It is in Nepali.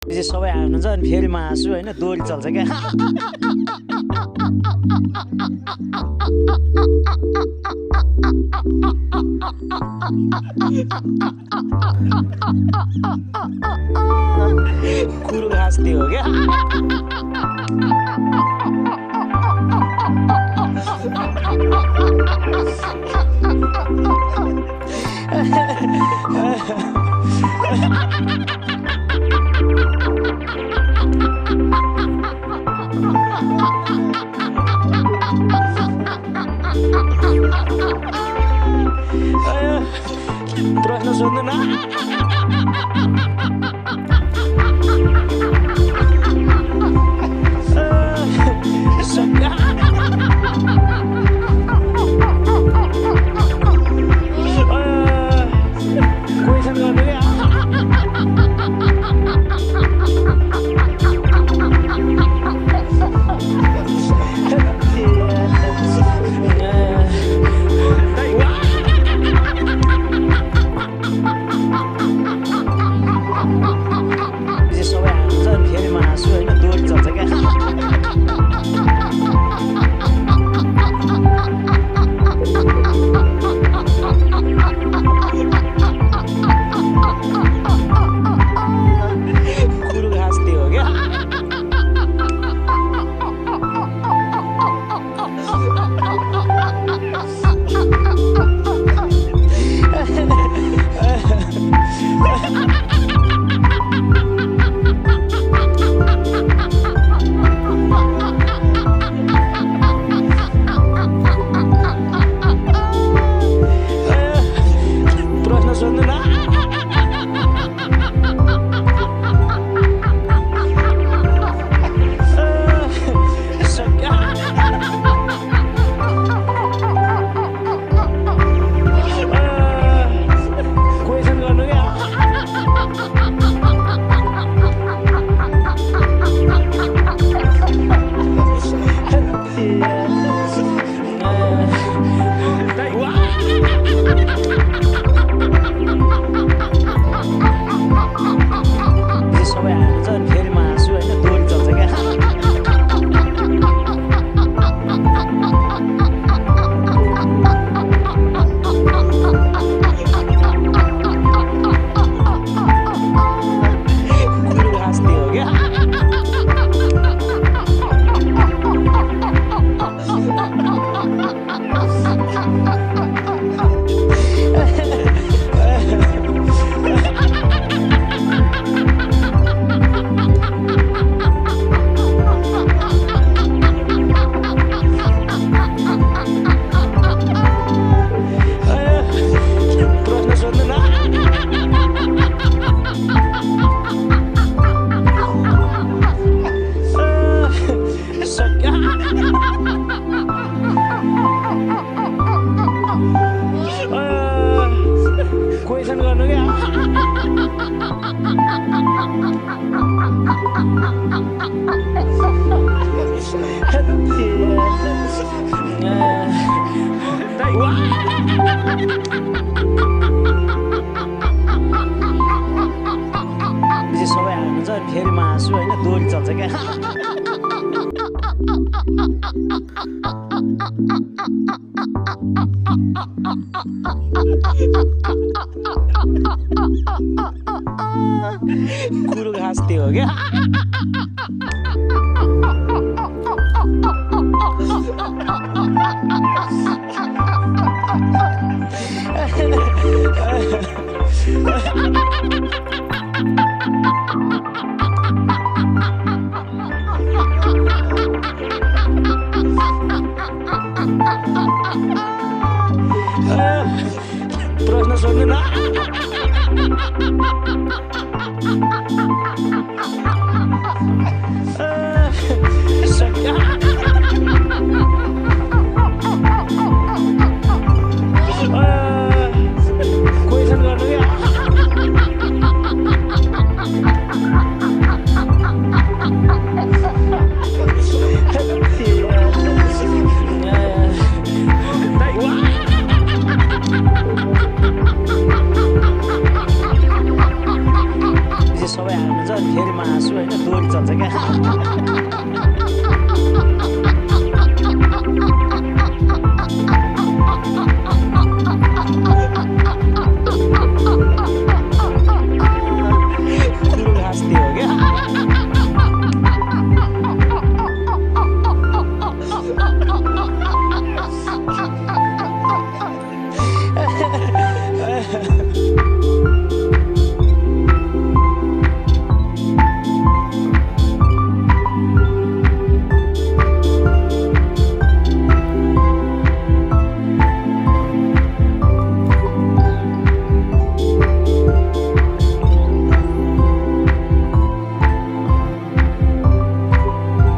सबै हाल्नुहुन्छ अनि फेरि म हाँस्छु होइन दोहोरी चल्छ क्या कुरो हाँस्ने हो क्या प्रश्न सोध्नु न क्वेसन गर्नु क्या सबै हाल्नुहुन्छ अनि फेरि म हाँस्छु होइन दोहोरी चल्छ क्या कुरो हाँस्ने हो क्या प्रश्न सोध्नु न क्वेसन गर्नु क्या सबै हाल्नुहुन्छ अनि फेरि म हाँस्छु होइन दोहोरी चल्छ क्या कुरो हाँस्ने हो क्या प्रश्न सोध्नु न क्वेसन गर्नु क्या सबै हाल्नुहुन्छ अनि फेरि म हाँस्छु होइन दोहोरी चल्छ क्या कुरो हाँस्ने हो क्या प्रश्न सोध्नु न क्वेसन गर्नु क्या मासु होइन दोरी चल्छ क्या कुरो घाँस त्यो हो क्या